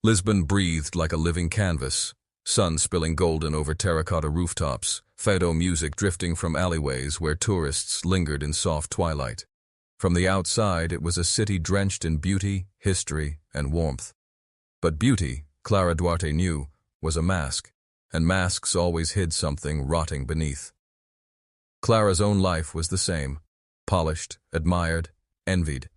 Lisbon breathed like a living canvas, sun spilling golden over terracotta rooftops, fado music drifting from alleyways where tourists lingered in soft twilight. From the outside, it was a city drenched in beauty, history, and warmth. But beauty, Clara Duarte knew, was a mask, and masks always hid something rotting beneath. Clara's own life was the same, polished, admired, envied.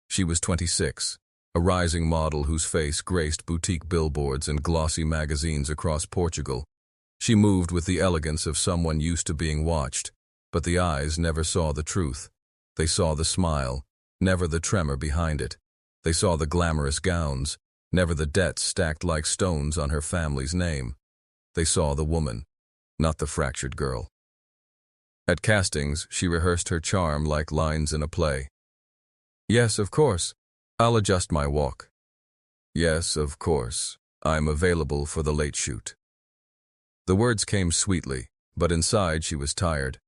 She was 26, a rising model whose face graced boutique billboards and glossy magazines across Portugal. She moved with the elegance of someone used to being watched, but the eyes never saw the truth. They saw the smile, never the tremor behind it. They saw the glamorous gowns, never the debts stacked like stones on her family's name. They saw the woman, not the fractured girl. At castings, she rehearsed her charm like lines in a play. "Yes, of course. I'll adjust my walk. Yes, of course. I'm available for the late shoot." The words came sweetly, but inside she was tired.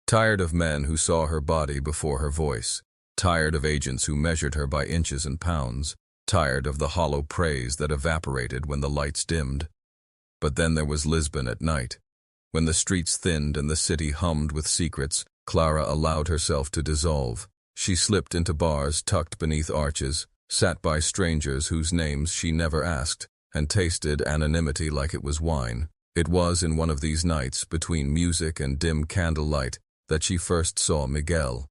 Tired of men who saw her body before her voice. Tired of agents who measured her by inches and pounds. Tired of the hollow praise that evaporated when the lights dimmed. But then there was Lisbon at night. When the streets thinned and the city hummed with secrets, Clara allowed herself to dissolve. She slipped into bars tucked beneath arches, sat by strangers whose names she never asked, and tasted anonymity like it was wine. It was in one of these nights, between music and dim candlelight, that she first saw Miguel.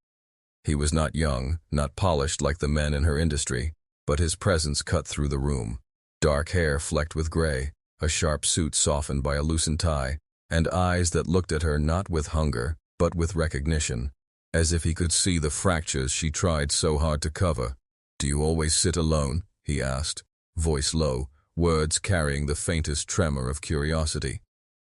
He was not young, not polished like the men in her industry, but his presence cut through the room. Dark hair flecked with gray, a sharp suit softened by a loosened tie, and eyes that looked at her not with hunger, but with recognition, as if he could see the fractures she tried so hard to cover. "Do you always sit alone?" he asked, voice low, words carrying the faintest tremor of curiosity.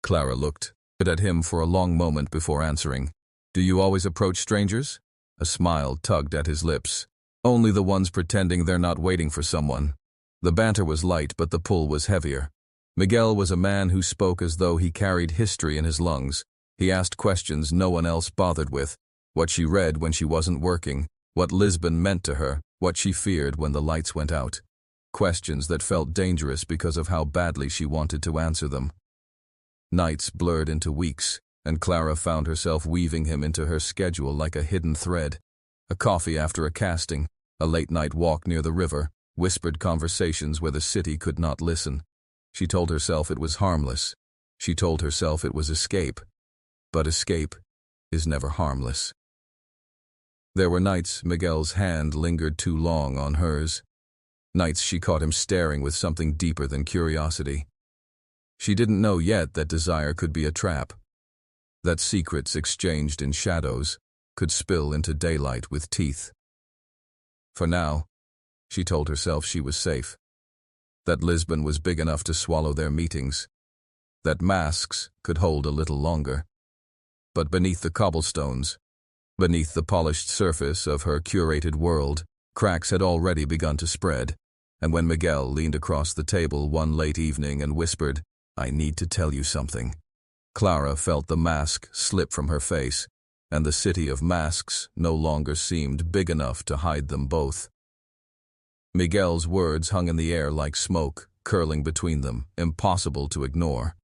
Clara looked at him for a long moment before answering. "Do you always approach strangers?" A smile tugged at his lips. "Only the ones pretending they're not waiting for someone." The banter was light, but the pull was heavier. Miguel was a man who spoke as though he carried history in his lungs. He asked questions no one else bothered with. What she read when she wasn't working, what Lisbon meant to her, what she feared when the lights went out. Questions that felt dangerous because of how badly she wanted to answer them. Nights blurred into weeks, and Clara found herself weaving him into her schedule like a hidden thread. A coffee after a casting, a late-night walk near the river, whispered conversations where the city could not listen. She told herself it was harmless. She told herself it was escape. But escape is never harmless. There were nights Miguel's hand lingered too long on hers. Nights she caught him staring with something deeper than curiosity. She didn't know yet that desire could be a trap. That secrets exchanged in shadows could spill into daylight with teeth. For now, she told herself she was safe. That Lisbon was big enough to swallow their meetings. That masks could hold a little longer. But beneath the cobblestones, beneath the polished surface of her curated world, cracks had already begun to spread. And when Miguel leaned across the table one late evening and whispered, "I need to tell you something," Clara felt the mask slip from her face, and the city of masks no longer seemed big enough to hide them both. Miguel's words hung in the air like smoke, curling between them, impossible to ignore.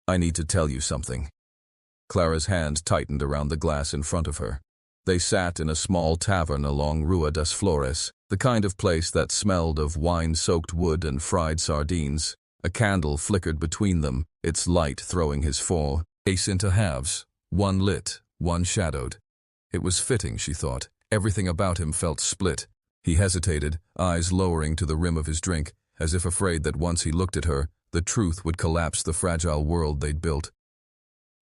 "I need to tell you something." Clara's hand tightened around the glass in front of her. They sat in a small tavern along Rua das Flores, the kind of place that smelled of wine-soaked wood and fried sardines. A candle flickered between them, its light throwing his face into halves, one lit, one shadowed. It was fitting, she thought. Everything about him felt split. He hesitated, eyes lowering to the rim of his drink, as if afraid that once he looked at her, the truth would collapse the fragile world they'd built.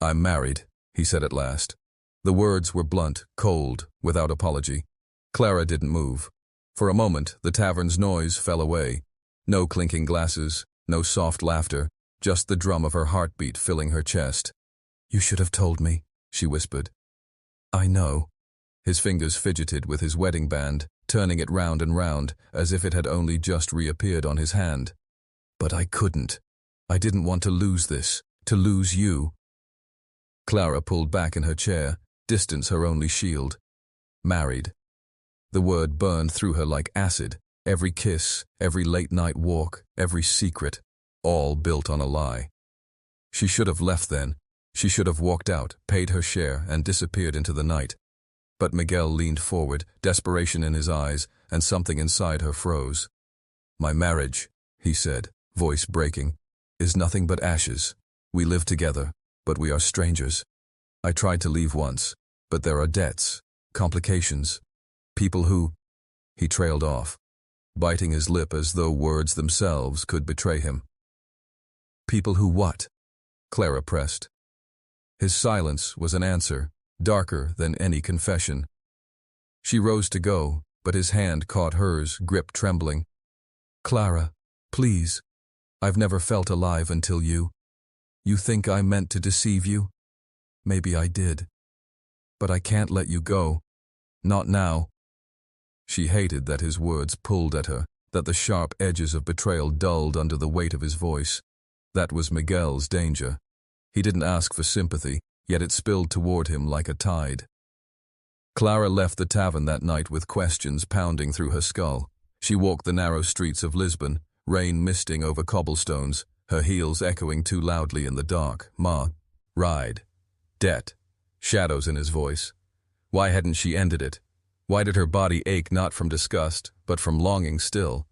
"I'm married," he said at last. The words were blunt, cold, without apology. Clara didn't move. For a moment, the tavern's noise fell away. No clinking glasses, no soft laughter, just the drum of her heartbeat filling her chest. "You should have told me," she whispered. "I know." His fingers fidgeted with his wedding band, turning it round and round, as if it had only just reappeared on his hand. "But I couldn't. I didn't want to lose this, to lose you." Clara pulled back in her chair, distance her only shield. Married. The word burned through her like acid. Every kiss, every late-night walk, every secret, all built on a lie. She should have left then. She should have walked out, paid her share, and disappeared into the night. But Miguel leaned forward, desperation in his eyes, and something inside her froze. "My marriage," he said, voice breaking, "is nothing but ashes. We live together, but we are strangers. I tried to leave once, but there are debts, complications, people who—" He trailed off, biting his lip as though words themselves could betray him. "People who what?" Clara pressed. His silence was an answer, darker than any confession. She rose to go, but his hand caught hers, grip trembling. "Clara, please. I've never felt alive until you. You think I meant to deceive you? Maybe I did. But I can't let you go. Not now." She hated that his words pulled at her, that the sharp edges of betrayal dulled under the weight of his voice. That was Miguel's danger. He didn't ask for sympathy, yet it spilled toward him like a tide. Clara left the tavern that night with questions pounding through her skull. She walked the narrow streets of Lisbon, rain misting over cobblestones, her heels echoing too loudly in the dark. Ride. Debt. Shadows in his voice. Why hadn't she ended it? Why did her body ache not from disgust, but from longing still?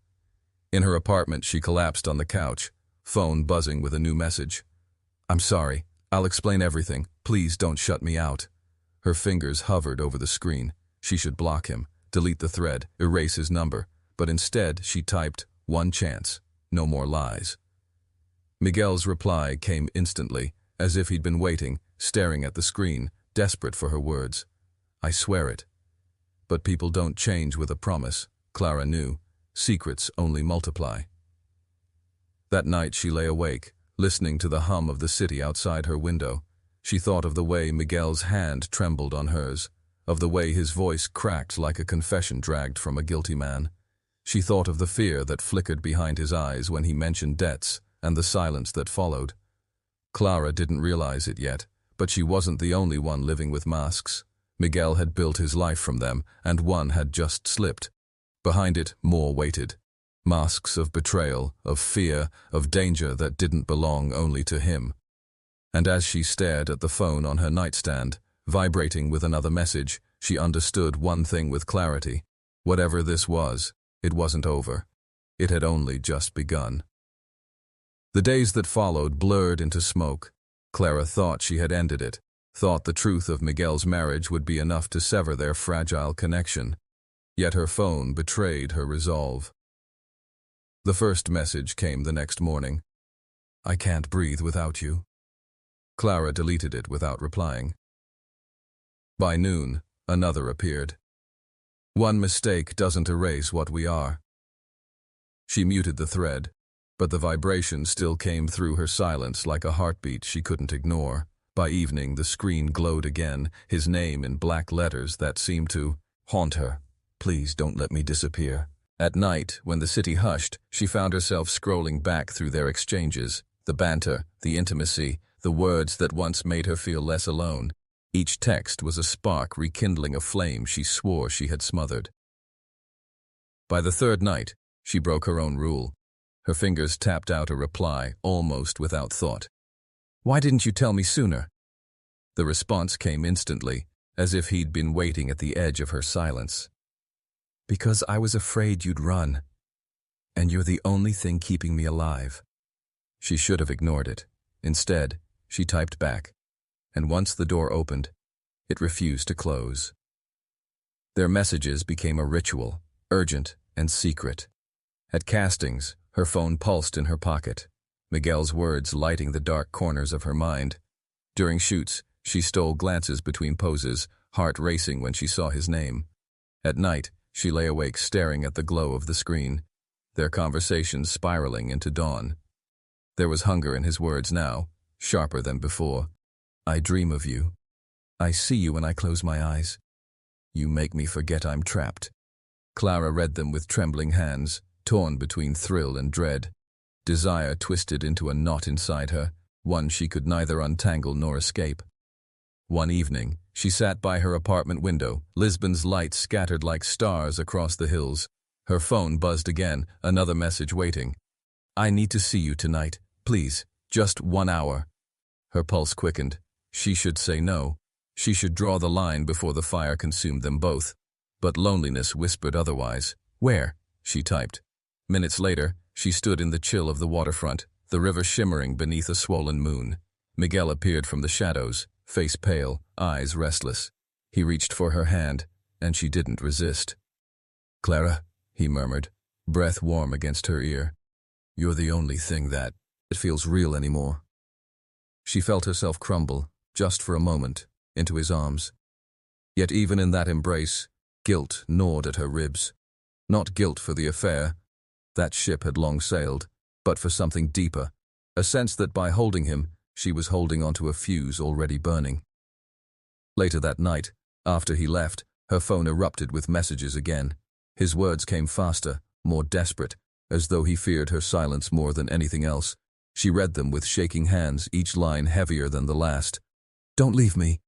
In her apartment she collapsed on the couch, phone buzzing with a new message. "I'm sorry. I'll explain everything. Please don't shut me out." Her fingers hovered over the screen. She should block him, delete the thread, erase his number. But instead she typed, "One chance. No more lies." Miguel's reply came instantly, as if he'd been waiting, staring at the screen, desperate for her words. "I swear it." But people don't change with a promise, Clara knew. Secrets only multiply. That night she lay awake, listening to the hum of the city outside her window. She thought of the way Miguel's hand trembled on hers, of the way his voice cracked like a confession dragged from a guilty man. She thought of the fear that flickered behind his eyes when he mentioned debts, and the silence that followed. Clara didn't realize it yet, but she wasn't the only one living with masks. Miguel had built his life from them, and one had just slipped. Behind it, more waited. Masks of betrayal, of fear, of danger that didn't belong only to him. And as she stared at the phone on her nightstand, vibrating with another message, she understood one thing with clarity. Whatever this was, it wasn't over. It had only just begun. The days that followed blurred into smoke. Clara thought she had ended it, thought the truth of Miguel's marriage would be enough to sever their fragile connection. Yet her phone betrayed her resolve. The first message came the next morning. "I can't breathe without you." Clara deleted it without replying. By noon, another appeared. "One mistake doesn't erase what we are." She muted the thread, but the vibration still came through her silence like a heartbeat she couldn't ignore. By evening, the screen glowed again, his name in black letters that seemed to haunt her. "Please don't let me disappear." At night, when the city hushed, she found herself scrolling back through their exchanges, the banter, the intimacy, the words that once made her feel less alone. Each text was a spark rekindling a flame she swore she had smothered. By the third night, she broke her own rule. Her fingers tapped out a reply, almost without thought. "Why didn't you tell me sooner?" The response came instantly, as if he'd been waiting at the edge of her silence. "Because I was afraid you'd run, and you're the only thing keeping me alive." She should have ignored it. Instead, she typed back, and once the door opened, it refused to close. Their messages became a ritual, urgent and secret. At castings, her phone pulsed in her pocket, Miguel's words lighting the dark corners of her mind. During shoots, she stole glances between poses, heart racing when she saw his name. At night, she lay awake staring at the glow of the screen, their conversations spiraling into dawn. There was hunger in his words now, sharper than before. "I dream of you. I see you when I close my eyes. You make me forget I'm trapped." Clara read them with trembling hands, torn between thrill and dread. Desire twisted into a knot inside her, one she could neither untangle nor escape. One evening, she sat by her apartment window, Lisbon's lights scattered like stars across the hills. Her phone buzzed again, another message waiting. "I need to see you tonight, please, just 1 hour." Her pulse quickened. She should say no. She should draw the line before the fire consumed them both. But loneliness whispered otherwise. "Where?" she typed. Minutes later, she stood in the chill of the waterfront, the river shimmering beneath a swollen moon. Miguel appeared from the shadows, face pale, eyes restless. He reached for her hand, and she didn't resist. "Clara," he murmured, breath warm against her ear. "You're the only thing that it feels real anymore." She felt herself crumble, just for a moment, into his arms. Yet even in that embrace, guilt gnawed at her ribs. Not guilt for the affair, that ship had long sailed, but for something deeper, a sense that by holding him, she was holding onto a fuse already burning. Later that night, after he left, her phone erupted with messages again. His words came faster, more desperate, as though he feared her silence more than anything else. She read them with shaking hands, each line heavier than the last. "Don't leave me.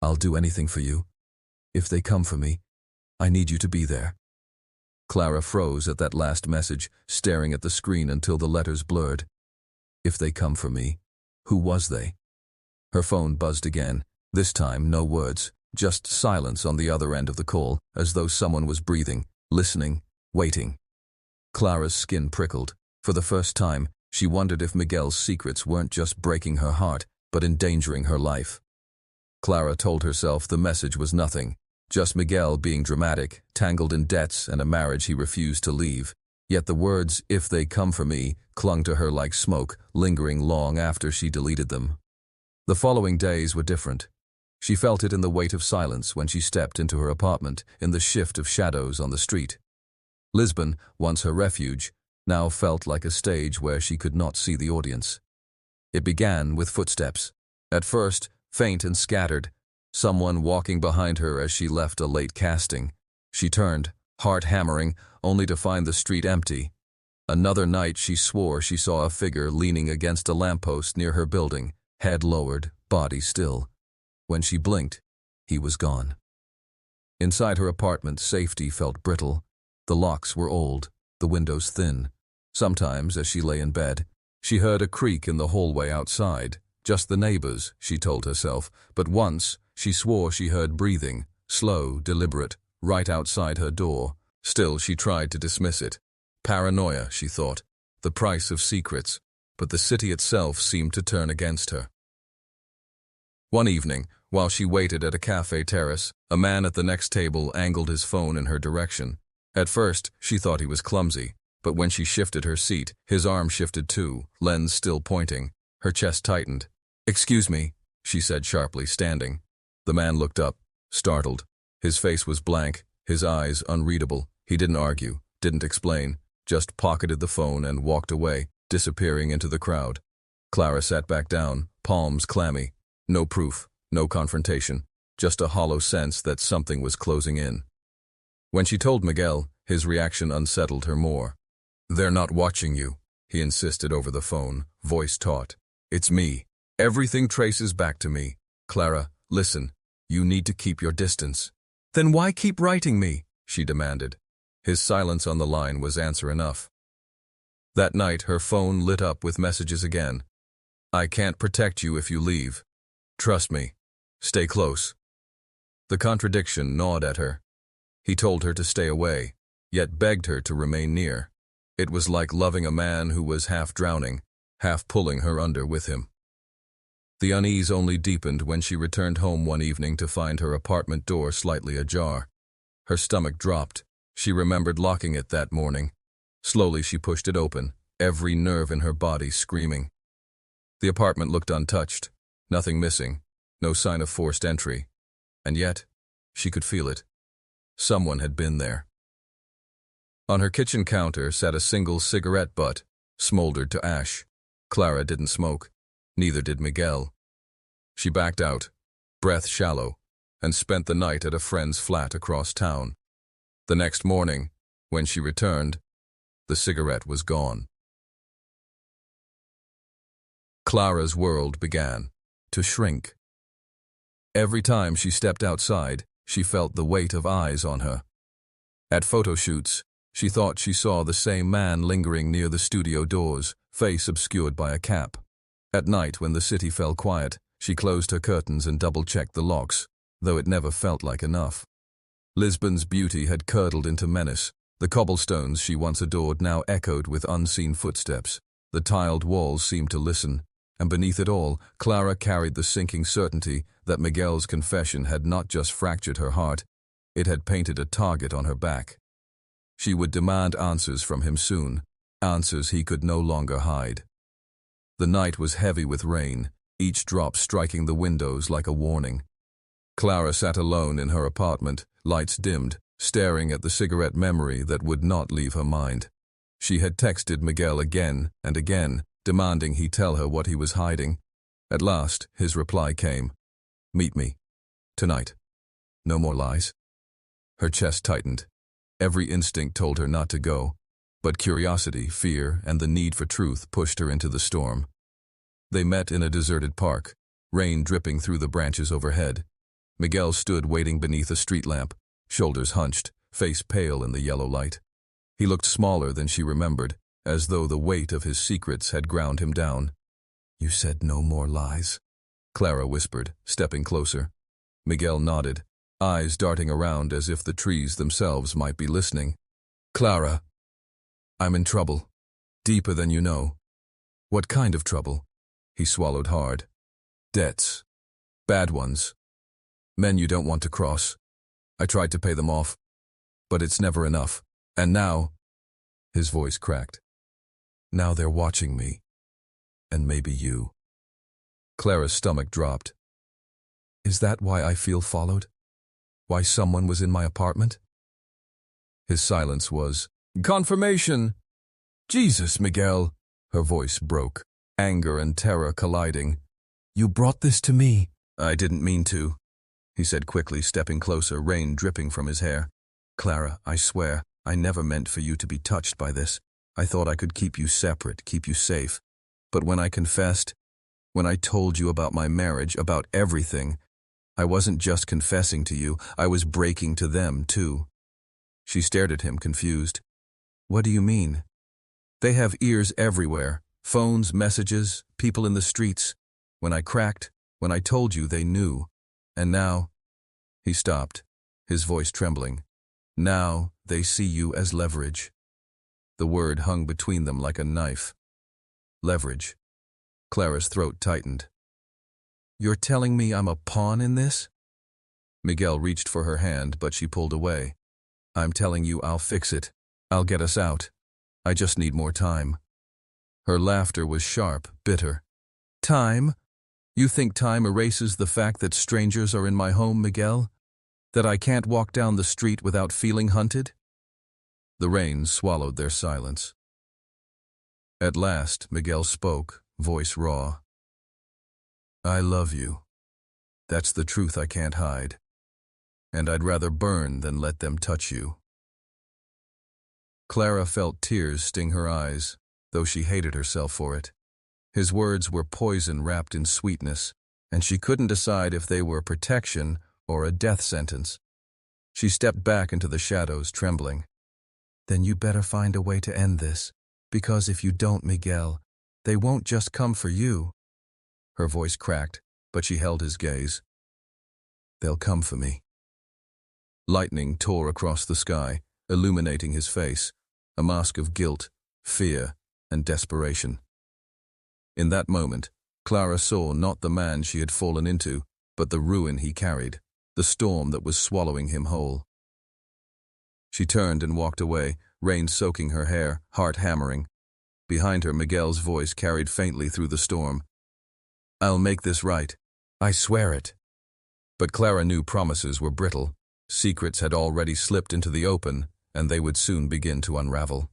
I'll do anything for you. If they come for me, I need you to be there." Clara froze at that last message, staring at the screen until the letters blurred. If they come for me, who was they? Her phone buzzed again. This time, no words, just silence on the other end of the call, as though someone was breathing, listening, waiting. Clara's skin prickled. For the first time, she wondered if Miguel's secrets weren't just breaking her heart, but endangering her life. Clara told herself the message was nothing, just Miguel being dramatic, tangled in debts and a marriage he refused to leave. Yet the words, "if they come for me," clung to her like smoke, lingering long after she deleted them. The following days were different. She felt it in the weight of silence when she stepped into her apartment, in the shift of shadows on the street. Lisbon, once her refuge, now felt like a stage where she could not see the audience. It began with footsteps. At first, faint and scattered, someone walking behind her as she left a late casting. She turned, heart hammering, only to find the street empty. Another night she swore she saw a figure leaning against a lamppost near her building, head lowered, body still. When she blinked, he was gone. Inside her apartment, safety felt brittle. The locks were old, the windows thin. Sometimes, as she lay in bed, she heard a creak in the hallway outside. Just the neighbors, she told herself, but once she swore she heard breathing, slow, deliberate, right outside her door. Still, she tried to dismiss it. Paranoia, she thought, the price of secrets, but the city itself seemed to turn against her. One evening, while she waited at a cafe terrace, a man at the next table angled his phone in her direction. At first, she thought he was clumsy, but when she shifted her seat, his arm shifted too, lens still pointing. Her chest tightened. "Excuse me," she said sharply, standing. The man looked up, startled. His face was blank, his eyes unreadable. He didn't argue, didn't explain, just pocketed the phone and walked away, disappearing into the crowd. Clara sat back down, palms clammy. No proof, no confrontation, just a hollow sense that something was closing in. When she told Miguel, his reaction unsettled her more. "They're not watching you," he insisted over the phone, voice taut. "It's me. Everything traces back to me. Clara, listen, you need to keep your distance." "Then why keep writing me?" she demanded. His silence on the line was answer enough. That night, her phone lit up with messages again. "I can't protect you if you leave. Trust me. Stay close." The contradiction gnawed at her. He told her to stay away, yet begged her to remain near. It was like loving a man who was half drowning, half pulling her under with him. The unease only deepened when she returned home one evening to find her apartment door slightly ajar. Her stomach dropped. She remembered locking it that morning. Slowly she pushed it open, every nerve in her body screaming. The apartment looked untouched. Nothing missing, no sign of forced entry. And yet, she could feel it. Someone had been there. On her kitchen counter sat a single cigarette butt, smoldered to ash. Clara didn't smoke, neither did Miguel. She backed out, breath shallow, and spent the night at a friend's flat across town. The next morning, when she returned, the cigarette was gone. Clara's world began to shrink. Every time she stepped outside, she felt the weight of eyes on her. At photo shoots, She thought she saw the same man lingering near the studio doors, face obscured by a cap. At night, when the city fell quiet, she closed her curtains and double-checked the locks, though it never felt like enough. Lisbon's beauty had curdled into menace. The cobblestones she once adored now echoed with unseen footsteps. The tiled walls seemed to listen, and beneath it all, Clara carried the sinking certainty that Miguel's confession had not just fractured her heart, it had painted a target on her back. She would demand answers from him soon, answers he could no longer hide. The night was heavy with rain, each drop striking the windows like a warning. Clara sat alone in her apartment, lights dimmed, staring at the cigarette memory that would not leave her mind. She had texted Miguel again and again, demanding he tell her what he was hiding. At last, his reply came. "Meet me. Tonight. No more lies." Her chest tightened. Every instinct told her not to go, but curiosity, fear, and the need for truth pushed her into the storm. They met in a deserted park, rain dripping through the branches overhead. Miguel stood waiting beneath a street lamp, shoulders hunched, face pale in the yellow light. He looked smaller than she remembered, as though the weight of his secrets had ground him down. "You said no more lies?" Clara whispered, stepping closer. Miguel nodded, eyes darting around as if the trees themselves might be listening. "Clara, I'm in trouble. Deeper than you know." "What kind of trouble?" He swallowed hard. "Debts. Bad ones. Men you don't want to cross. I tried to pay them off, but it's never enough. And now," his voice cracked, "now they're watching me. And maybe you." Clara's stomach dropped. "Is that why I feel followed? Why someone was in my apartment?" His silence was confirmation. "Jesus, Miguel," her voice broke, anger and terror colliding. "You brought this to me." "I didn't mean to," he said quickly, stepping closer, rain dripping from his hair. "Clara, I swear, I never meant for you to be touched by this. I thought I could keep you separate, keep you safe. But when I confessed, when I told you about my marriage, about everything, I wasn't just confessing to you, I was breaking to them, too." She stared at him, confused. "What do you mean?" "They have ears everywhere, phones, messages, people in the streets. When I cracked, when I told you, they knew. And now," he stopped, his voice trembling, "now they see you as leverage." The word hung between them like a knife. Leverage. Clara's throat tightened. "You're telling me I'm a pawn in this?" Miguel reached for her hand, but she pulled away. "I'm telling you I'll fix it. I'll get us out. I just need more time." Her laughter was sharp, bitter. "Time? You think time erases the fact that strangers are in my home, Miguel? That I can't walk down the street without feeling hunted?" The rain swallowed their silence. At last, Miguel spoke, voice raw. "I love you. That's the truth I can't hide. And I'd rather burn than let them touch you." Clara felt tears sting her eyes, though she hated herself for it. His words were poison wrapped in sweetness, and she couldn't decide if they were protection or a death sentence. She stepped back into the shadows, trembling. "Then you better find a way to end this, because if you don't, Miguel, they won't just come for you." Her voice cracked, but she held his gaze. "They'll come for me." Lightning tore across the sky, illuminating his face, a mask of guilt, fear, and desperation. In that moment, Clara saw not the man she had fallen into, but the ruin he carried, the storm that was swallowing him whole. She turned and walked away, rain soaking her hair, heart hammering. Behind her, Miguel's voice carried faintly through the storm. "I'll make this right. I swear it." But Clara knew promises were brittle. Secrets had already slipped into the open, and they would soon begin to unravel.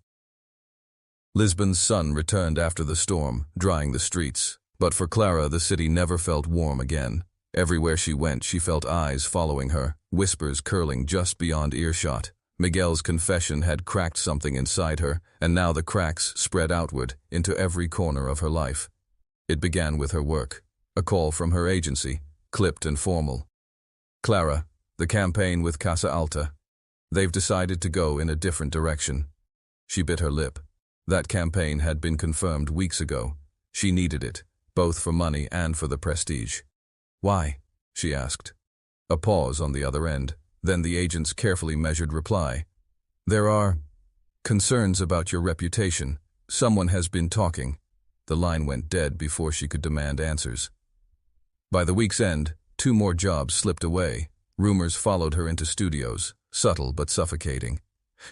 Lisbon's sun returned after the storm, drying the streets. But for Clara, the city never felt warm again. Everywhere she went, she felt eyes following her, whispers curling just beyond earshot. Miguel's confession had cracked something inside her, and now the cracks spread outward into every corner of her life. It began with her work, a call from her agency, clipped and formal. "Clara, the campaign with Casa Alta. They've decided to go in a different direction. She bit her lip. That campaign had been confirmed weeks ago. She needed it, both for money and for the prestige. "Why?" she asked. A pause on the other end, then the agent's carefully measured reply. "There are concerns about your reputation. Someone has been talking." The line went dead before she could demand answers. By the week's end, 2 more jobs slipped away. Rumors followed her into studios, subtle but suffocating.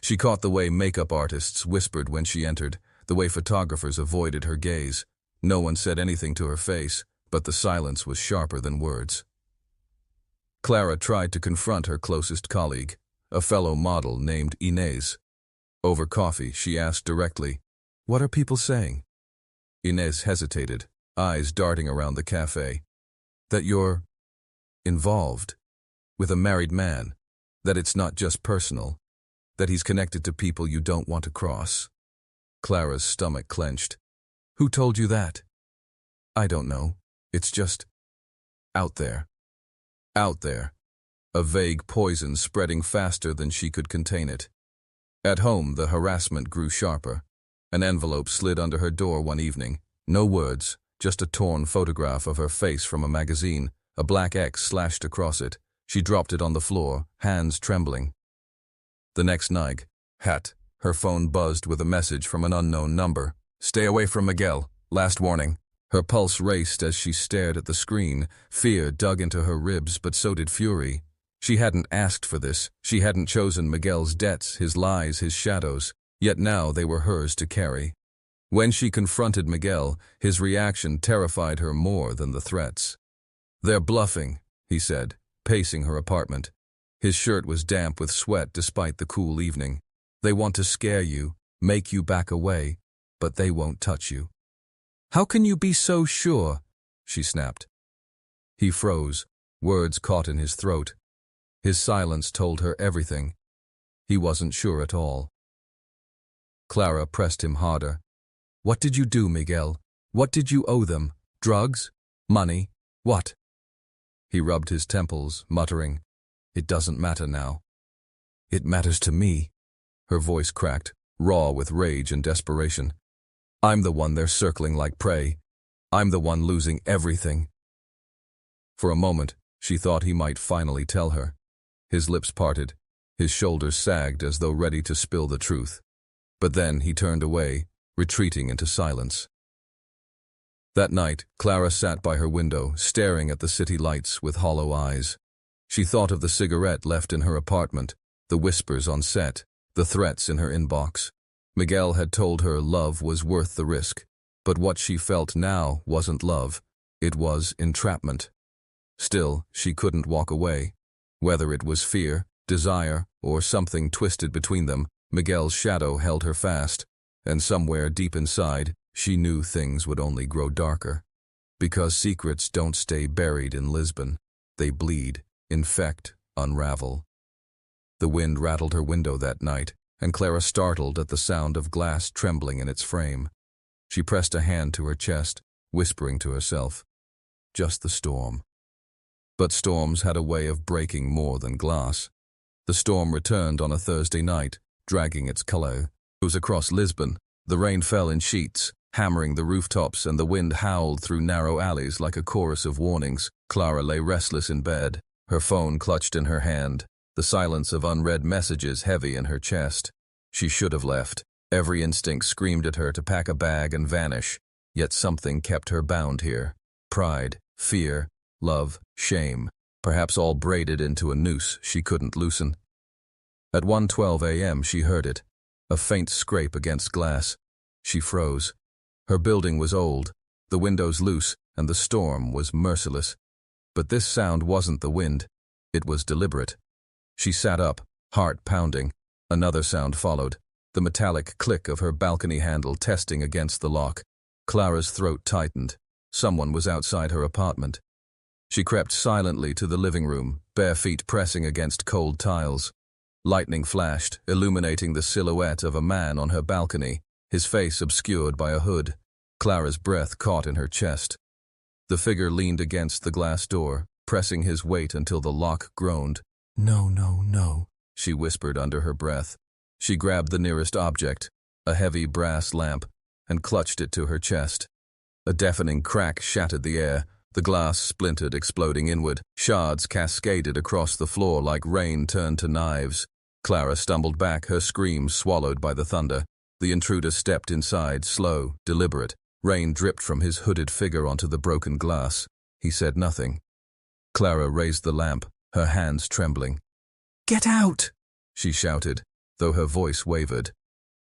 She caught the way makeup artists whispered when she entered, the way photographers avoided her gaze. No one said anything to her face, but the silence was sharper than words. Clara tried to confront her closest colleague, a fellow model named Inez. Over coffee, she asked directly, "What are people saying?" Inez hesitated, eyes darting around the cafe. "That you're involved with a married man, that it's not just personal, that he's connected to people you don't want to cross." Clara's stomach clenched. "Who told you that?" "I don't know. It's just out there." Out there. A vague poison spreading faster than she could contain it. At home, the harassment grew sharper. An envelope slid under her door one evening. No words, just a torn photograph of her face from a magazine, a black X slashed across it. She dropped it on the floor, hands trembling. The next night, her phone buzzed with a message from an unknown number. "Stay away from Miguel. Last warning." Her pulse raced as she stared at the screen. Fear dug into her ribs, but so did fury. She hadn't asked for this. She hadn't chosen Miguel's debts, his lies, his shadows. Yet now they were hers to carry. When she confronted Miguel, his reaction terrified her more than the threats. "They're bluffing," he said, pacing her apartment. His shirt was damp with sweat despite the cool evening. "They want to scare you, make you back away, but they won't touch you." "How can you be so sure?" she snapped. He froze, words caught in his throat. His silence told her everything. He wasn't sure at all. Clara pressed him harder. "What did you do, Miguel? What did you owe them? Drugs? Money? What?" He rubbed his temples, muttering, "It doesn't matter now." "It matters to me." Her voice cracked, raw with rage and desperation. "I'm the one they're circling like prey. I'm the one losing everything." For a moment, she thought he might finally tell her. His lips parted, his shoulders sagged as though ready to spill the truth. But then he turned away, retreating into silence. That night, Clara sat by her window, staring at the city lights with hollow eyes. She thought of the cigarette left in her apartment, the whispers on set, the threats in her inbox. Miguel had told her love was worth the risk, but what she felt now wasn't love, it was entrapment. Still, she couldn't walk away. Whether it was fear, desire, or something twisted between them, Miguel's shadow held her fast, and somewhere deep inside, she knew things would only grow darker. Because secrets don't stay buried in Lisbon. They bleed, infect, unravel. The wind rattled her window that night, and Clara startled at the sound of glass trembling in its frame. She pressed a hand to her chest, whispering to herself, "Just the storm." But storms had a way of breaking more than glass. The storm returned on a Thursday night, dragging its color across Lisbon. The rain fell in sheets, hammering the rooftops, and the wind howled through narrow alleys like a chorus of warnings. Clara lay restless in bed, her phone clutched in her hand, the silence of unread messages heavy in her chest. She should have left. Every instinct screamed at her to pack a bag and vanish, yet something kept her bound here. Pride, fear, love, shame, perhaps all braided into a noose she couldn't loosen. At 1:12 a.m. she heard it, a faint scrape against glass. She froze. Her building was old, the windows loose, and the storm was merciless. But this sound wasn't the wind. It was deliberate. She sat up, heart pounding. Another sound followed, the metallic click of her balcony handle testing against the lock. Clara's throat tightened. Someone was outside her apartment. She crept silently to the living room, bare feet pressing against cold tiles. Lightning flashed, illuminating the silhouette of a man on her balcony, his face obscured by a hood. Clara's breath caught in her chest. The figure leaned against the glass door, pressing his weight until the lock groaned. "No, no, no," she whispered under her breath. She grabbed the nearest object, a heavy brass lamp, and clutched it to her chest. A deafening crack shattered the air. The glass splintered, exploding inward. Shards cascaded across the floor like rain turned to knives. Clara stumbled back, her screams swallowed by the thunder. The intruder stepped inside, slow, deliberate. Rain dripped from his hooded figure onto the broken glass. He said nothing. Clara raised the lamp, her hands trembling. "Get out!" she shouted, though her voice wavered.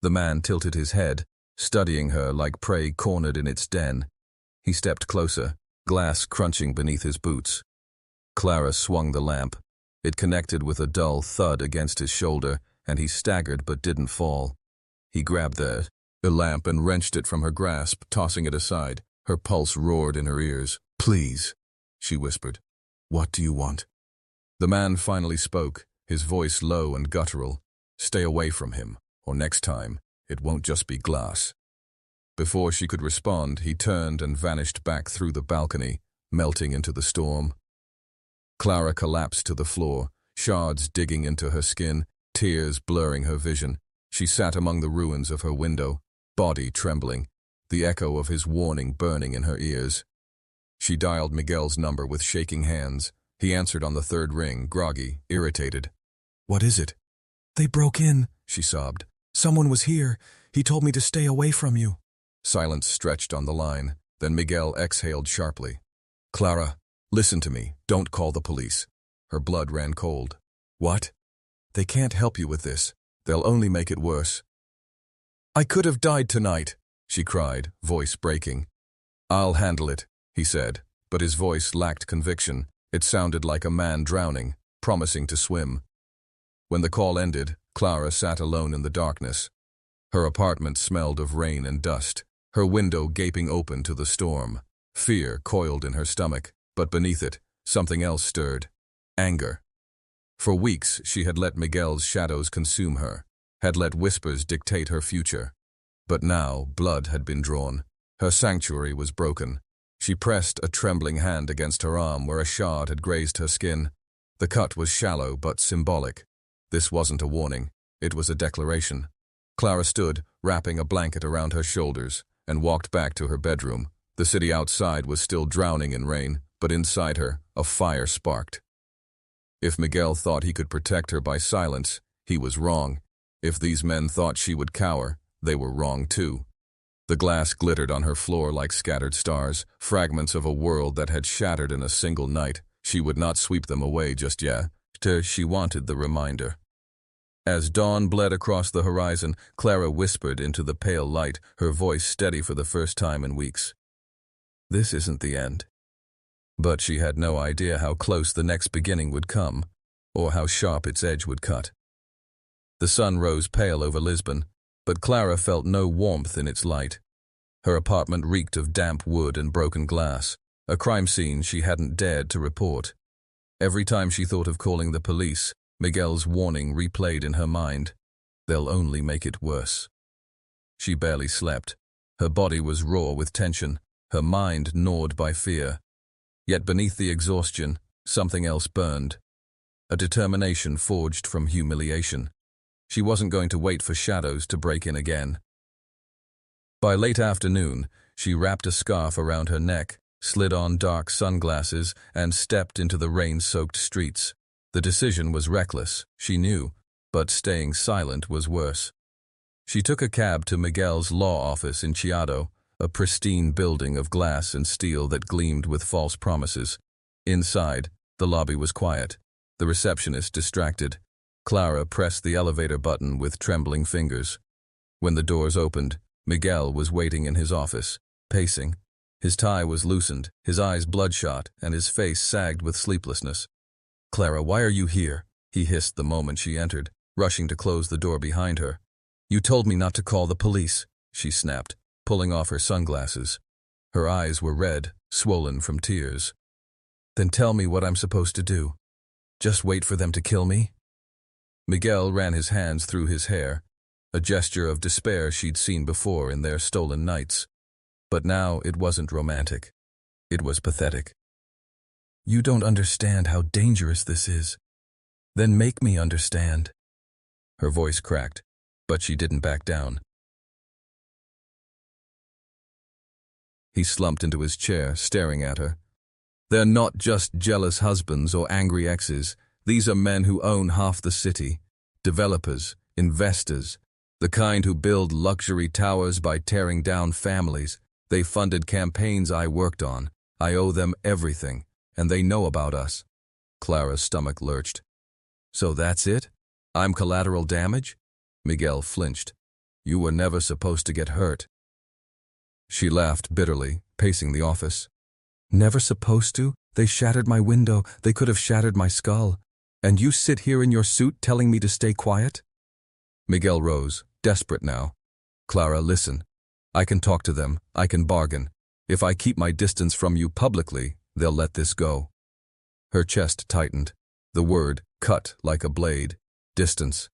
The man tilted his head, studying her like prey cornered in its den. He stepped closer, glass crunching beneath his boots. Clara swung the lamp. It connected with a dull thud against his shoulder, and he staggered but didn't fall. He grabbed the lamp and wrenched it from her grasp, tossing it aside. Her pulse roared in her ears. "Please," she whispered. "What do you want?" The man finally spoke, his voice low and guttural. "Stay away from him, or next time, it won't just be glass." Before she could respond, he turned and vanished back through the balcony, melting into the storm. Clara collapsed to the floor, shards digging into her skin, tears blurring her vision. She sat among the ruins of her window, body trembling, the echo of his warning burning in her ears. She dialed Miguel's number with shaking hands. He answered on the third ring, groggy, irritated. "What is it?" "They broke in," she sobbed. "Someone was here. He told me to stay away from you." Silence stretched on the line. Then Miguel exhaled sharply. "Clara, listen to me. Don't call the police." Her blood ran cold. "What?" "They can't help you with this. They'll only make it worse." "I could have died tonight," she cried, voice breaking. "I'll handle it," he said, but his voice lacked conviction. It sounded like a man drowning, promising to swim. When the call ended, Clara sat alone in the darkness. Her apartment smelled of rain and dust, her window gaping open to the storm. Fear coiled in her stomach, but beneath it, something else stirred. Anger. For weeks, she had let Miguel's shadows consume her, had let whispers dictate her future. But now, blood had been drawn. Her sanctuary was broken. She pressed a trembling hand against her arm where a shard had grazed her skin. The cut was shallow but symbolic. This wasn't a warning. It was a declaration. Clara stood, wrapping a blanket around her shoulders, and walked back to her bedroom. The city outside was still drowning in rain, but inside her, a fire sparked. If Miguel thought he could protect her by silence, he was wrong. If these men thought she would cower, they were wrong too. The glass glittered on her floor like scattered stars, fragments of a world that had shattered in a single night. She would not sweep them away just yet. She wanted the reminder. As dawn bled across the horizon, Clara whispered into the pale light, her voice steady for the first time in weeks. "This isn't the end." But she had no idea how close the next beginning would come, or how sharp its edge would cut. The sun rose pale over Lisbon, but Clara felt no warmth in its light. Her apartment reeked of damp wood and broken glass, a crime scene she hadn't dared to report. Every time she thought of calling the police, Miguel's warning replayed in her mind. They'll only make it worse. She barely slept. Her body was raw with tension, her mind gnawed by fear. Yet beneath the exhaustion, something else burned. A determination forged from humiliation. She wasn't going to wait for shadows to break in again. By late afternoon, she wrapped a scarf around her neck, slid on dark sunglasses, and stepped into the rain-soaked streets. The decision was reckless, she knew, but staying silent was worse. She took a cab to Miguel's law office in Chiado, a pristine building of glass and steel that gleamed with false promises. Inside, the lobby was quiet, the receptionist distracted. Clara pressed the elevator button with trembling fingers. When the doors opened, Miguel was waiting in his office, pacing. His tie was loosened, his eyes bloodshot, and his face sagged with sleeplessness. "Clara, why are you here?" he hissed the moment she entered, rushing to close the door behind her. "You told me not to call the police," she snapped, pulling off her sunglasses. Her eyes were red, swollen from tears. "Then tell me what I'm supposed to do. Just wait for them to kill me?" Miguel ran his hands through his hair, a gesture of despair she'd seen before in their stolen nights. But now it wasn't romantic. It was pathetic. "You don't understand how dangerous this is. Then make me understand." Her voice cracked, but she didn't back down. He slumped into his chair, staring at her. They're not just jealous husbands or angry exes. These are men who own half the city. Developers, investors, the kind who build luxury towers by tearing down families. They funded campaigns I worked on. I owe them everything, and they know about us. Clara's stomach lurched. So that's it? I'm collateral damage? Miguel flinched. You were never supposed to get hurt. She laughed bitterly, pacing the office. Never supposed to? They shattered my window. They could have shattered my skull. And you sit here in your suit telling me to stay quiet? Miguel rose, desperate now. Clara, listen. I can talk to them. I can bargain. If I keep my distance from you publicly, they'll let this go. Her chest tightened. The word cut like a blade. Distance.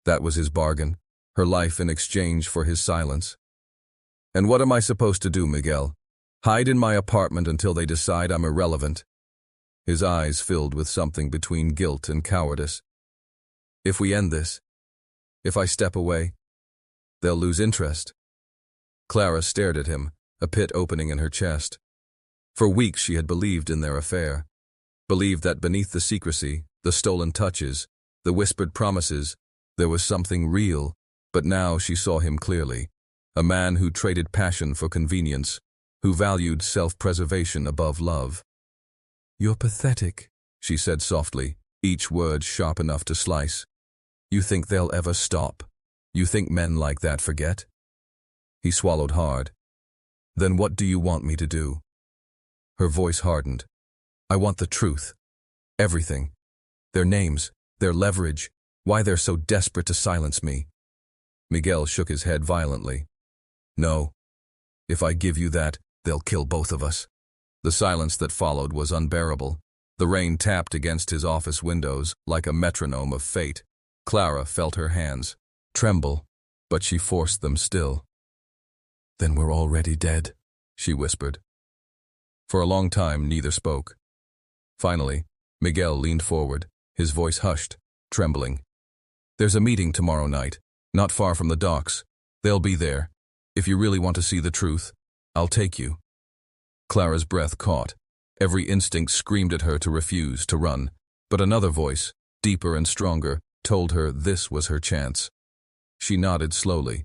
That was his bargain. Her life in exchange for his silence. And what am I supposed to do, Miguel? Hide in my apartment until they decide I'm irrelevant? His eyes filled with something between guilt and cowardice. If we end this, if I step away, they'll lose interest. Clara stared at him, a pit opening in her chest. For weeks she had believed in their affair. Believed that beneath the secrecy, the stolen touches, the whispered promises, there was something real. But now she saw him clearly. A man who traded passion for convenience, who valued self-preservation above love. You're pathetic, she said softly, each word sharp enough to slice. You think they'll ever stop? You think men like that forget? He swallowed hard. Then what do you want me to do? Her voice hardened. I want the truth. Everything. Their names, their leverage, why they're so desperate to silence me. Miguel shook his head violently. No. If I give you that, they'll kill both of us. The silence that followed was unbearable. The rain tapped against his office windows like a metronome of fate. Clara felt her hands tremble, but she forced them still. Then we're already dead, she whispered. For a long time, neither spoke. Finally, Miguel leaned forward, his voice hushed, trembling. There's a meeting tomorrow night, not far from the docks. They'll be there. If you really want to see the truth, I'll take you. Clara's breath caught. Every instinct screamed at her to refuse, to run. But another voice, deeper and stronger, told her this was her chance. She nodded slowly.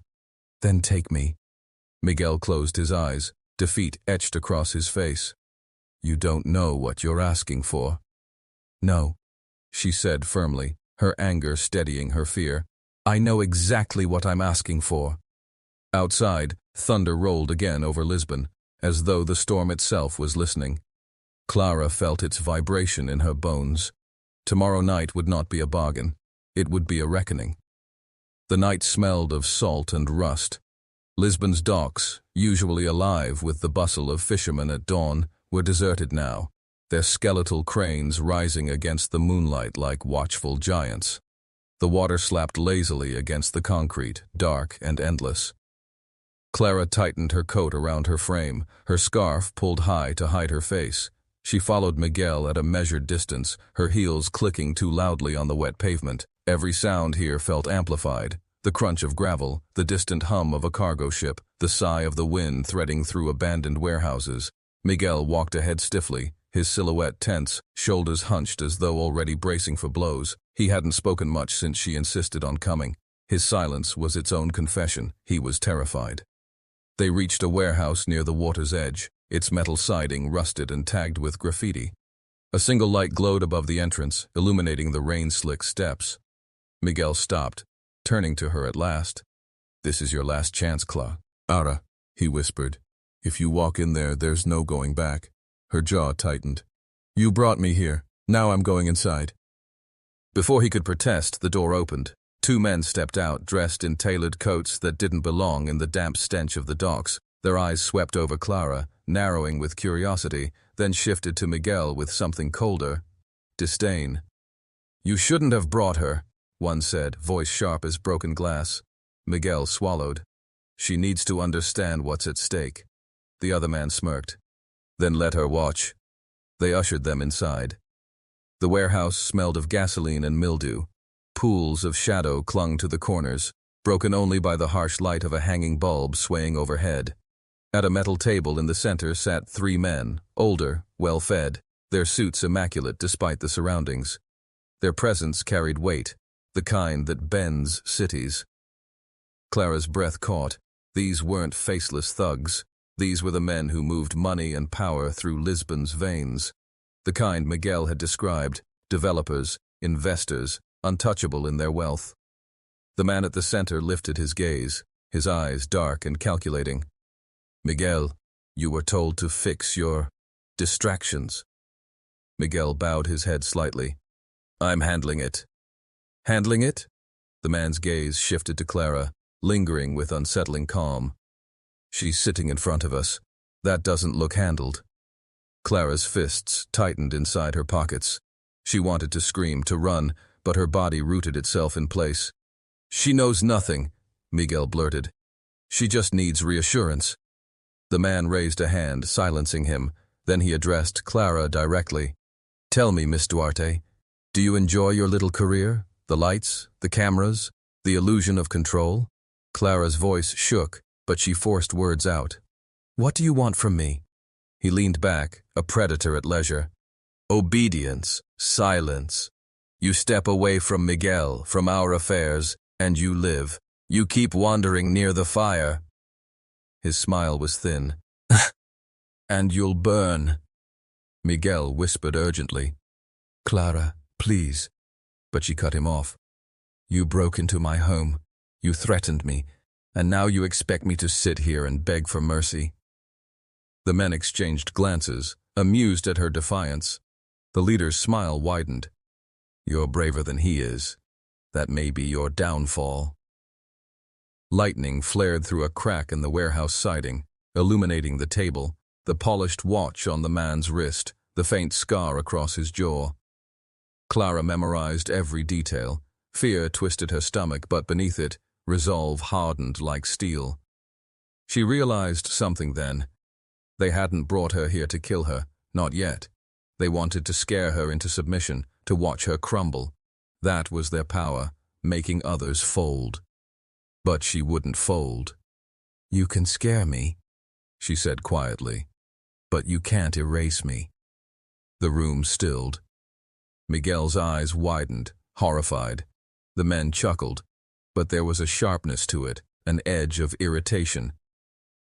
Then take me. Miguel closed his eyes, defeat etched across his face. You don't know what you're asking for. No, she said firmly, her anger steadying her fear. I know exactly what I'm asking for. Outside, thunder rolled again over Lisbon, as though the storm itself was listening. Clara felt its vibration in her bones. Tomorrow night would not be a bargain. It would be a reckoning. The night smelled of salt and rust. Lisbon's docks, usually alive with the bustle of fishermen at dawn, were deserted now, their skeletal cranes rising against the moonlight like watchful giants. The water slapped lazily against the concrete, dark and endless. Clara tightened her coat around her frame, her scarf pulled high to hide her face. She followed Miguel at a measured distance, her heels clicking too loudly on the wet pavement. Every sound here felt amplified. The crunch of gravel, the distant hum of a cargo ship, the sigh of the wind threading through abandoned warehouses. Miguel walked ahead stiffly, his silhouette tense, shoulders hunched as though already bracing for blows. He hadn't spoken much since she insisted on coming. His silence was its own confession. He was terrified. They reached a warehouse near the water's edge, its metal siding rusted and tagged with graffiti. A single light glowed above the entrance, illuminating the rain-slick steps. Miguel stopped, turning to her at last. This is your last chance, Clara, he whispered. If you walk in there, there's no going back. Her jaw tightened. You brought me here. Now I'm going inside. Before he could protest, the door opened. Two men stepped out, dressed in tailored coats that didn't belong in the damp stench of the docks. Their eyes swept over Clara, narrowing with curiosity, then shifted to Miguel with something colder. Disdain. You shouldn't have brought her, one said, voice sharp as broken glass. Miguel swallowed. She needs to understand what's at stake. The other man smirked. Then let her watch. They ushered them inside. The warehouse smelled of gasoline and mildew. Pools of shadow clung to the corners, broken only by the harsh light of a hanging bulb swaying overhead. At a metal table in the center sat 3 men, older, well-fed, their suits immaculate despite the surroundings. Their presence carried weight, the kind that bends cities. Clara's breath caught. These weren't faceless thugs. These were the men who moved money and power through Lisbon's veins. The kind Miguel had described, developers, investors, untouchable in their wealth. The man at the center lifted his gaze, his eyes dark and calculating. "Miguel, you were told to fix your distractions." Miguel bowed his head slightly. "I'm handling it." "Handling it?" The man's gaze shifted to Clara, lingering with unsettling calm. "She's sitting in front of us. That doesn't look handled." Clara's fists tightened inside her pockets. She wanted to scream, to run, but her body rooted itself in place. "She knows nothing," Miguel blurted. "She just needs reassurance." The man raised a hand, silencing him. Then he addressed Clara directly. "Tell me, Miss Duarte, do you enjoy your little career? The lights, the cameras, the illusion of control?" Clara's voice shook, but she forced words out. "What do you want from me?" He leaned back, a predator at leisure. "Obedience, silence. You step away from Miguel, from our affairs, and you live. You keep wandering near the fire." His smile was thin. "And you'll burn." Miguel whispered urgently. "Clara, please." But she cut him off. "You broke into my home. You threatened me, and now you expect me to sit here and beg for mercy." The men exchanged glances, amused at her defiance. The leader's smile widened. "You're braver than he is. That may be your downfall." Lightning flared through a crack in the warehouse siding, illuminating the table, the polished watch on the man's wrist, the faint scar across his jaw. Clara memorized every detail. Fear twisted her stomach, but beneath it, resolve hardened like steel. She realized something then. They hadn't brought her here to kill her, not yet. They wanted to scare her into submission, to watch her crumble. That was their power, making others fold. But she wouldn't fold. "You can scare me," she said quietly, "but you can't erase me." The room stilled. Miguel's eyes widened, horrified. The men chuckled, but there was a sharpness to it, an edge of irritation.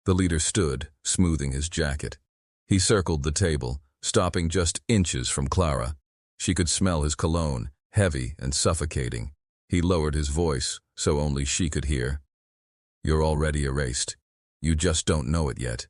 The leader stood, smoothing his jacket. He circled the table, stopping just inches from Clara. She could smell his cologne, heavy and suffocating. He lowered his voice, so only she could hear. "You're already erased. You just don't know it yet."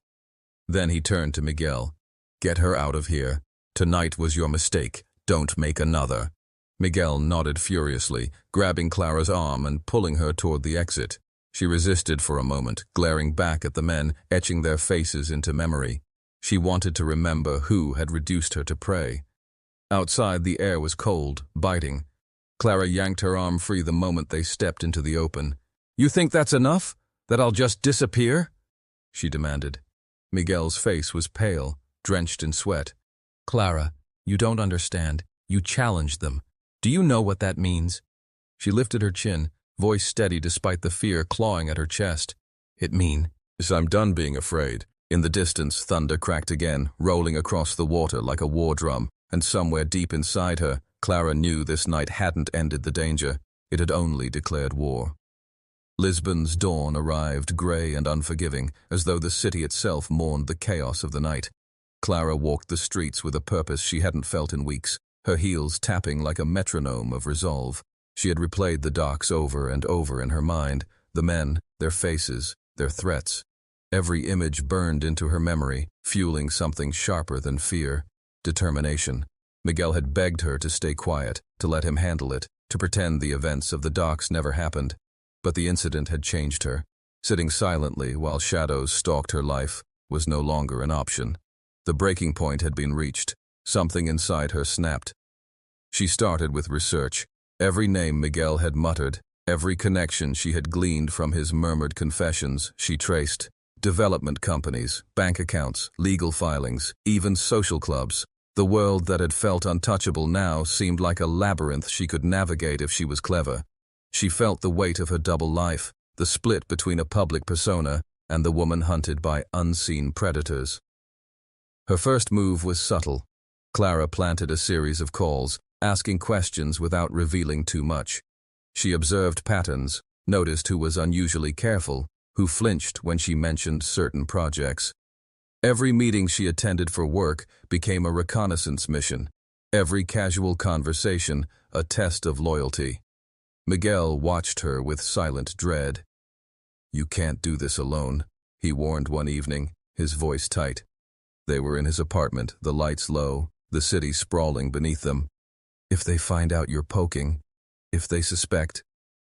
Then he turned to Miguel. "Get her out of here. Tonight was your mistake. Don't make another." Miguel nodded furiously, grabbing Clara's arm and pulling her toward the exit. She resisted for a moment, glaring back at the men, etching their faces into memory. She wanted to remember who had reduced her to prey. Outside, the air was cold, biting. Clara yanked her arm free the moment they stepped into the open. "You think that's enough? That I'll just disappear?" she demanded. Miguel's face was pale, drenched in sweat. "Clara, you don't understand. You challenged them. Do you know what that means?" She lifted her chin, voice steady despite the fear clawing at her chest. "It means I'm done being afraid." In the distance, thunder cracked again, rolling across the water like a war drum, and somewhere deep inside her, Clara knew this night hadn't ended the danger. It had only declared war. Lisbon's dawn arrived grey and unforgiving, as though the city itself mourned the chaos of the night. Clara walked the streets with a purpose she hadn't felt in weeks, her heels tapping like a metronome of resolve. She had replayed the docks over and over in her mind, the men, their faces, their threats. Every image burned into her memory, fueling something sharper than fear, determination. Miguel had begged her to stay quiet, to let him handle it, to pretend the events of the docks never happened. But the incident had changed her. Sitting silently while shadows stalked her life was no longer an option. The breaking point had been reached. Something inside her snapped. She started with research. Every name Miguel had muttered, every connection she had gleaned from his murmured confessions, she traced. Development companies, bank accounts, legal filings, even social clubs. The world that had felt untouchable now seemed like a labyrinth she could navigate if she was clever. She felt the weight of her double life, the split between a public persona and the woman hunted by unseen predators. Her first move was subtle. Clara planted a series of calls, asking questions without revealing too much. She observed patterns, noticed who was unusually careful, who flinched when she mentioned certain projects. Every meeting she attended for work became a reconnaissance mission. Every casual conversation, a test of loyalty. Miguel watched her with silent dread. "You can't do this alone," he warned one evening, his voice tight. They were in his apartment, the lights low, the city sprawling beneath them. "If they find out you're poking, if they suspect—"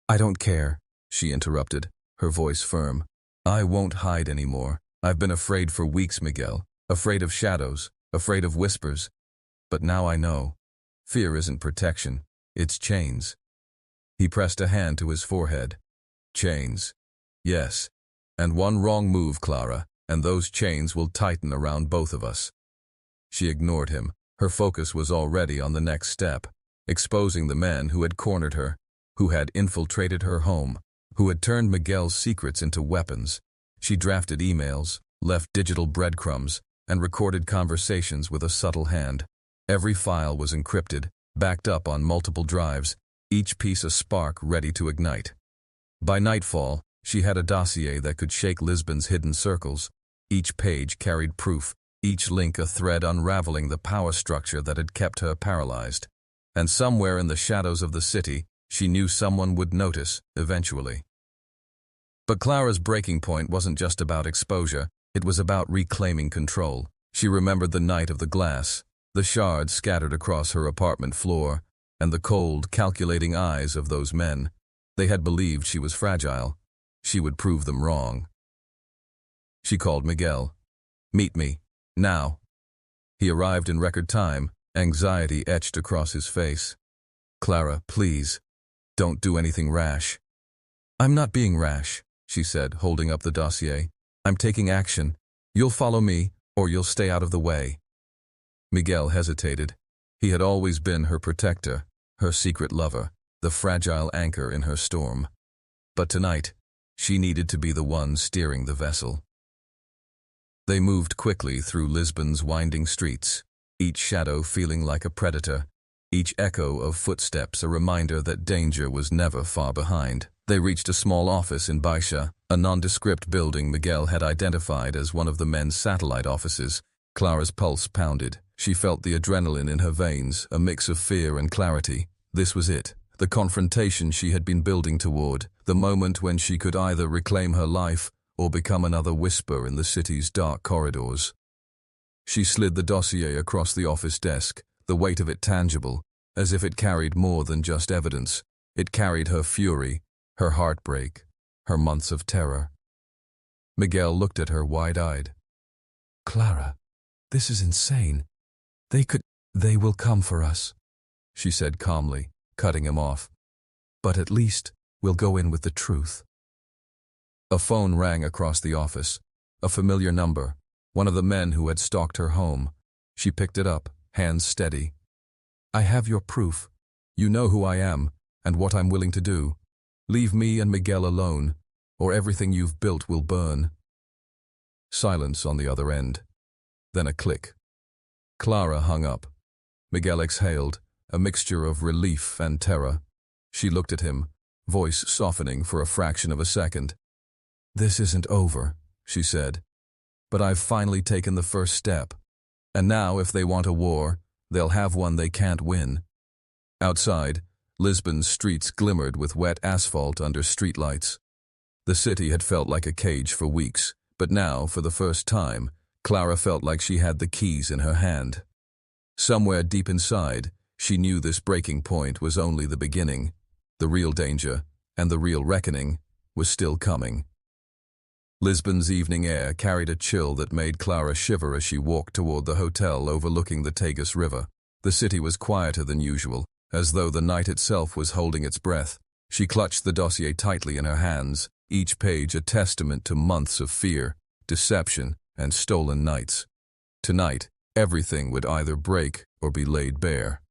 "I don't care," she interrupted, her voice firm. "I won't hide anymore. I've been afraid for weeks, Miguel. Afraid of shadows, afraid of whispers. But now I know. Fear isn't protection, it's chains." He pressed a hand to his forehead. "Chains. Yes. And one wrong move, Clara, and those chains will tighten around both of us." She ignored him. Her focus was already on the next step, exposing the men who had cornered her, who had infiltrated her home, who had turned Miguel's secrets into weapons. She drafted emails, left digital breadcrumbs, and recorded conversations with a subtle hand. Every file was encrypted, backed up on multiple drives, each piece a spark ready to ignite. By nightfall, she had a dossier that could shake Lisbon's hidden circles. Each page carried proof, each link a thread unraveling the power structure that had kept her paralyzed. And somewhere in the shadows of the city, she knew someone would notice, eventually. But Clara's breaking point wasn't just about exposure, it was about reclaiming control. She remembered the night of the glass, the shards scattered across her apartment floor, and the cold, calculating eyes of those men. They had believed she was fragile. She would prove them wrong. She called Miguel. "Meet me. Now." He arrived in record time, anxiety etched across his face. "Clara, please, don't do anything rash." "I'm not being rash," she said, holding up the dossier. "I'm taking action. You'll follow me, or you'll stay out of the way." Miguel hesitated. He had always been her protector, her secret lover, the fragile anchor in her storm. But tonight, she needed to be the one steering the vessel. They moved quickly through Lisbon's winding streets, each shadow feeling like a predator, each echo of footsteps a reminder that danger was never far behind. They reached a small office in Baixa, a nondescript building Miguel had identified as one of the men's satellite offices. Clara's pulse pounded. She felt the adrenaline in her veins, a mix of fear and clarity. This was it, the confrontation she had been building toward, the moment when she could either reclaim her life or become another whisper in the city's dark corridors. She slid the dossier across the office desk, the weight of it tangible, as if it carried more than just evidence. It carried her fury, her heartbreak, her months of terror. Miguel looked at her wide-eyed. "Clara, this is insane. They will come for us," she said calmly, cutting him off. "But at least we'll go in with the truth." A phone rang across the office, a familiar number, one of the men who had stalked her home. She picked it up, hands steady. "I have your proof. You know who I am and what I'm willing to do. Leave me and Miguel alone, or everything you've built will burn." Silence on the other end. Then a click. Clara hung up. Miguel exhaled, a mixture of relief and terror. She looked at him, voice softening for a fraction of a second. "This isn't over," she said. "But I've finally taken the first step. And now, if they want a war, they'll have one they can't win." Outside, Lisbon's streets glimmered with wet asphalt under streetlights. The city had felt like a cage for weeks, but now, for the first time, Clara felt like she had the keys in her hand. Somewhere deep inside, she knew this breaking point was only the beginning. The real danger, and the real reckoning, was still coming. Lisbon's evening air carried a chill that made Clara shiver as she walked toward the hotel overlooking the Tagus River. The city was quieter than usual, as though the night itself was holding its breath. She clutched the dossier tightly in her hands, each page a testament to months of fear, deception, and stolen nights. Tonight, everything would either break or be laid bare.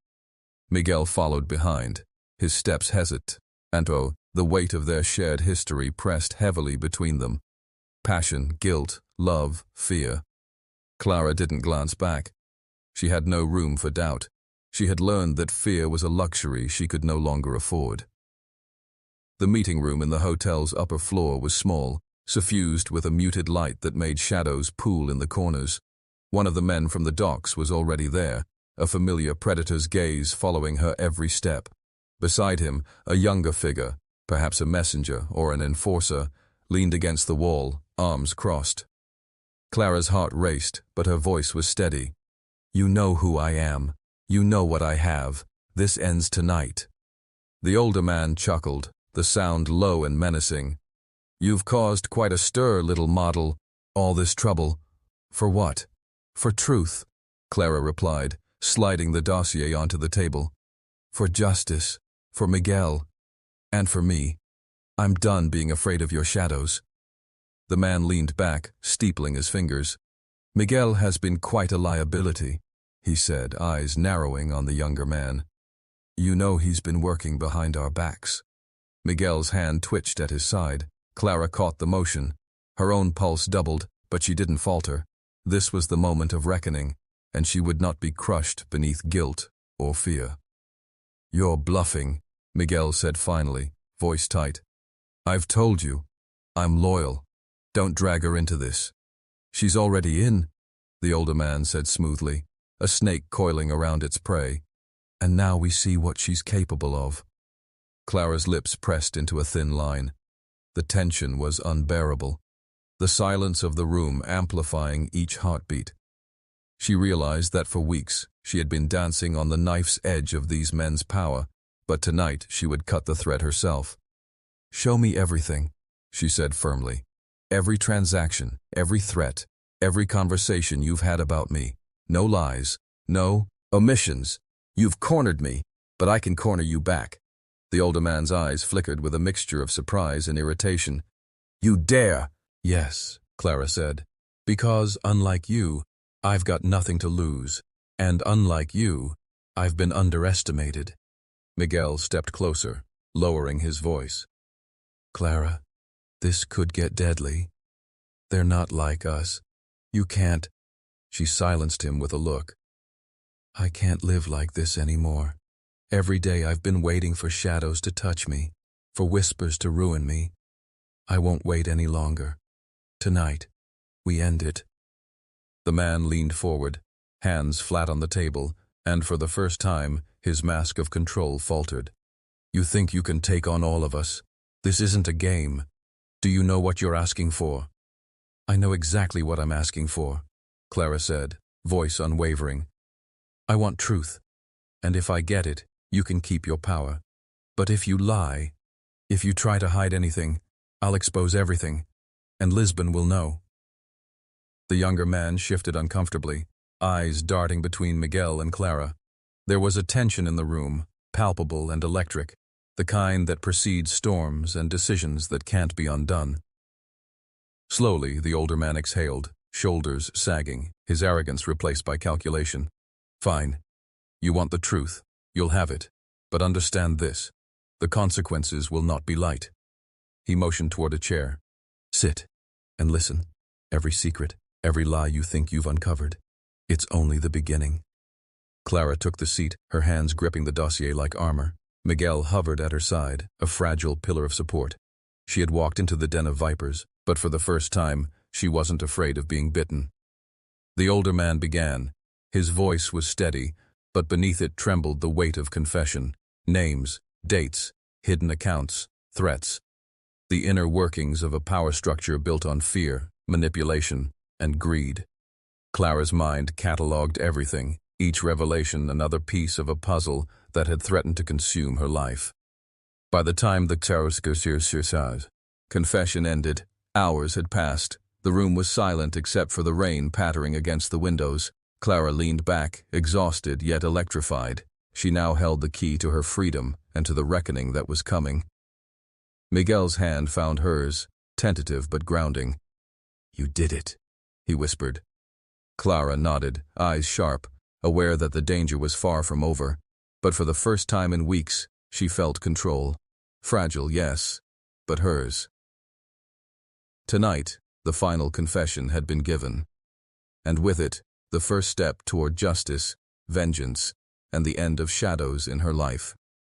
Miguel followed behind, his steps hesitant, and the weight of their shared history pressed heavily between them. Passion, guilt, love, fear. Clara didn't glance back. She had no room for doubt. She had learned that fear was a luxury she could no longer afford. The meeting room in the hotel's upper floor was small, suffused with a muted light that made shadows pool in the corners. One of the men from the docks was already there, a familiar predator's gaze following her every step. Beside him, a younger figure, perhaps a messenger or an enforcer, leaned against the wall, arms crossed. Clara's heart raced, but her voice was steady. "You know who I am. You know what I have. This ends tonight." The older man chuckled, the sound low and menacing. "You've caused quite a stir, little model. All this trouble. For what?" "For truth," Clara replied, sliding the dossier onto the table. "For justice. For Miguel. And for me. I'm done being afraid of your shadows." The man leaned back, steepling his fingers. "Miguel has been quite a liability," he said, eyes narrowing on the younger man. "You know he's been working behind our backs." Miguel's hand twitched at his side. Clara caught the motion. Her own pulse doubled, but she didn't falter. This was the moment of reckoning, and she would not be crushed beneath guilt or fear. "You're bluffing," Miguel said finally, voice tight. "I've told you. I'm loyal. Don't drag her into this." "She's already in," the older man said smoothly, a snake coiling around its prey. "And now we see what she's capable of." Clara's lips pressed into a thin line. The tension was unbearable, the silence of the room amplifying each heartbeat. She realized that for weeks she had been dancing on the knife's edge of these men's power, but tonight she would cut the thread herself. "Show me everything," she said firmly. "Every transaction, every threat, every conversation you've had about me. No lies, no omissions. You've cornered me, but I can corner you back." The older man's eyes flickered with a mixture of surprise and irritation. "You dare!" "Yes," Clara said, "because, unlike you, I've got nothing to lose, and unlike you, I've been underestimated." Miguel stepped closer, lowering his voice. "Clara, this could get deadly. They're not like us. You can't—" She silenced him with a look. "I can't live like this anymore. Every day I've been waiting for shadows to touch me, for whispers to ruin me. I won't wait any longer. Tonight, we end it." The man leaned forward, hands flat on the table, and for the first time, his mask of control faltered. "You think you can take on all of us? This isn't a game. Do you know what you're asking for?" "I know exactly what I'm asking for," Clara said, voice unwavering. "I want truth, and if I get it, you can keep your power. But if you lie, if you try to hide anything, I'll expose everything, and Lisbon will know." The younger man shifted uncomfortably, eyes darting between Miguel and Clara. There was a tension in the room, palpable and electric, the kind that precedes storms and decisions that can't be undone. Slowly, the older man exhaled, shoulders sagging, his arrogance replaced by calculation. "Fine. You want the truth. You'll have it. But understand this. The consequences will not be light." He motioned toward a chair. "Sit and listen. Every secret, every lie you think you've uncovered. It's only the beginning." Clara took the seat, her hands gripping the dossier like armor. Miguel hovered at her side, a fragile pillar of support. She had walked into the den of vipers, but for the first time, she wasn't afraid of being bitten. The older man began. His voice was steady, but beneath it trembled the weight of confession. Names, dates, hidden accounts, threats. The inner workings of a power structure built on fear, manipulation, and greed. Clara's mind catalogued everything, each revelation another piece of a puzzle that had threatened to consume her life. By the time the confession ended, hours had passed. The room was silent except for the rain pattering against the windows. Clara leaned back, exhausted yet electrified. She now held the key to her freedom and to the reckoning that was coming. Miguel's hand found hers, tentative but grounding. "You did it," he whispered. Clara nodded, eyes sharp, aware that the danger was far from over. But for the first time in weeks, she felt control. Fragile, yes, but hers. Tonight, The final confession had been given, and with it, the first step toward justice, vengeance, and the end of shadows in her life.